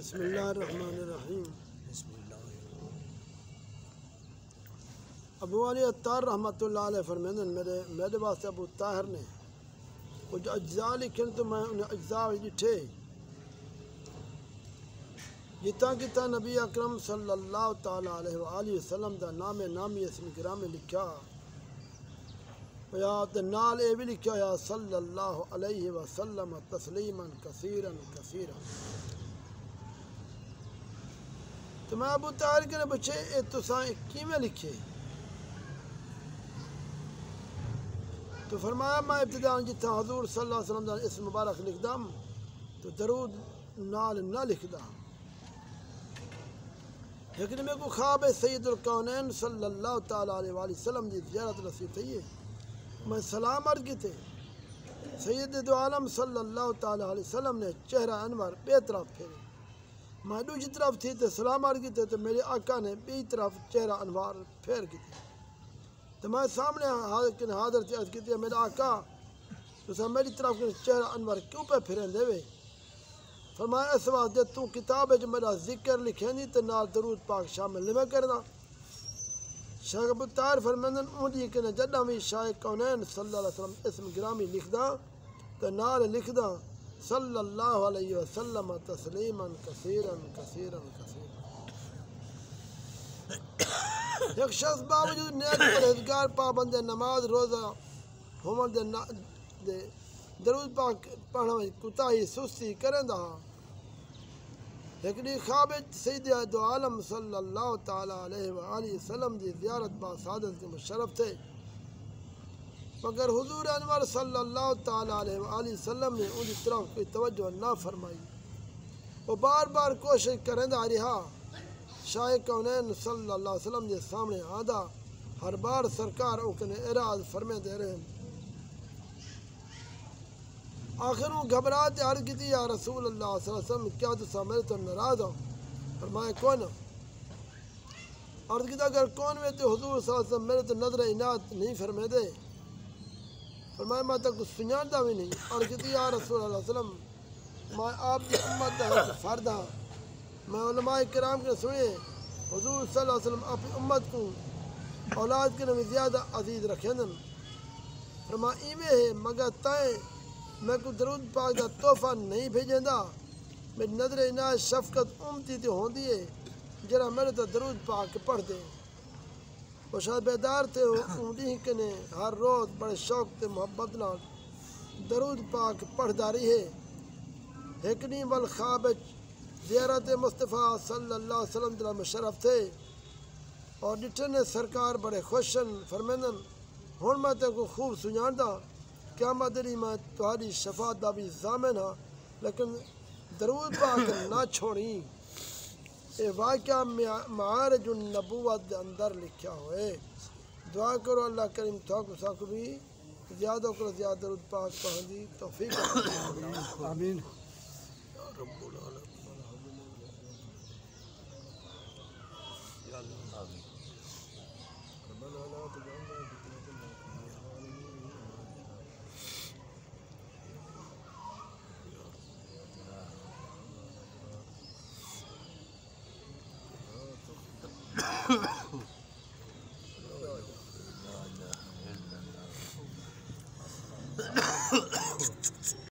بسم اللہ الرحمن الرحیم۔ ابو علی عطار رحمۃ اللہ علیہ فرمائیں میرے واسطے ابو طاہر نے کچھ اجزاء لکھے تو میں انہیں اجزاء ڈٹھے جتا کتا نبی اکرم صلی اللہ تعالی علیہ وآلہ وسلم دا نام نامی اسم گرام لکھا یا نال اے بھی لکھا یا صلی اللہ علیہ وسلم تسلیما کثیرا کثیرا۔ تو میں ابو طاہر کے بچے اے تساں کیویں لکھے؟ تو فرمایا میں ابتداء جتھا حضور صلی اللہ علیہ وسلم دا اسم مبارک لکھدا تو درود نال نہ لکھدا، لیکن میں کو خواب ہے سید الکونین صلی اللہ تعالی علیہ وآلہ وسلم دی زیارت رسی تھی ہے، میں سلام عرض کی تھے سید دو عالم صلی اللہ تعالی علیہ وسلم نے چہرہ انور بے طرف پھیرے، میں دوسری طرف تھی تو سلام عرض کی تھے تو میرے آقا نے بی طرف چہرہ انوار پھیر کی تھی، تو میں سامنے حاضر تھی عرض کی تھی میرا آقا تو میری طرف چہرہ انور کیوں پہ پھریں دے وے؟ فرمایا اس واسطے تو کتاب ہے جو میرا ذکر لکھیں دی تو نال درود پاک شامل نہیں کرنا۔ شیخ ابو طاہر فرمائیں اونجی کہ جدہ بھی شاہ کونین صلی اللہ علیہ وسلم اسم گرامی لکھدا تو نال لکھدا صلی اللہ علیہ وسلم تسلیما کثیرا کثیرا کثیرا۔ ایک شخص باوجود نیک پرہیزگار پابند نماز روزہ ہومن دے درود پاک پڑھنا کوتاہی سستی کرندا، لیکن خواب سید دو عالم صلی اللہ تعالی علیہ وآلہ وسلم دی زیارت با سعادت کے مشرف تھے، مگر حضور انور صلی اللہ تعالی علیہ وآلہ وسلم نے ان کی طرف کوئی توجہ نہ فرمائی، وہ بار بار کوشش کرندا رہا، شاہ کونین صلی اللہ علیہ وسلم کے سامنے آدھا ہر بار سرکار ان کے اعراض فرمے دے رہے ہیں، آخر وہ گھبراہٹ عرض کی تھی یا رسول اللہ صلی اللہ علیہ وسلم کیا تسا میرے تو ناراض ہو؟ فرمایا کون؟ عرض کی تھی اگر کون میں تو حضور صلی اللہ علیہ وسلم میرے تو نظر عنایت نہیں فرمے دے، فرمایا میں تو کچھ سنجھانتا بھی نہیں، عرض کی تھی یا رسول اللہ صلی اللہ علیہ وسلم میں آپ کی امت دا فرد ہاں، میں علماء کرام کے سنے حضور صلی اللہ علیہ وسلم اپنی امت کو اولاد کے نمی زیادہ عزیز رکھیں دن، فرمایا ایویں ہے مگر تائیں میں کو درود پاک دا تحفہ نہیں بھیجیں دا، میری نظر عنایت شفقت امتی تے ہوندی ہے جرا میرے تو درود پاک پڑھ دے، وہ شاید بیدار تھے اونڈی کنے ہر روز بڑے شوق تے محبت نال درود پاک پڑھ داری ہے، ہکنی والخواب زیارت مصطفیٰ صلی اللہ علیہ وسلم دل مشرف تھے اور ڈٹھن سرکار بڑے خوشن فرمیندن ہون میں تے کو خوب سنجاندہ کیا مدری میں تہاری شفاعت دا بھی ضامن ہاں لیکن درود پاک نہ چھوڑی، اے واقعہ معارج النبوت دے اندر لکھا ہوئے۔ دعا کرو اللہ کریم تھاکو ساکو بھی زیادہ کرو زیادہ درود پاک پڑھن دی توفیق آمین یا رب العالمین۔ ربنا لا تجعلنا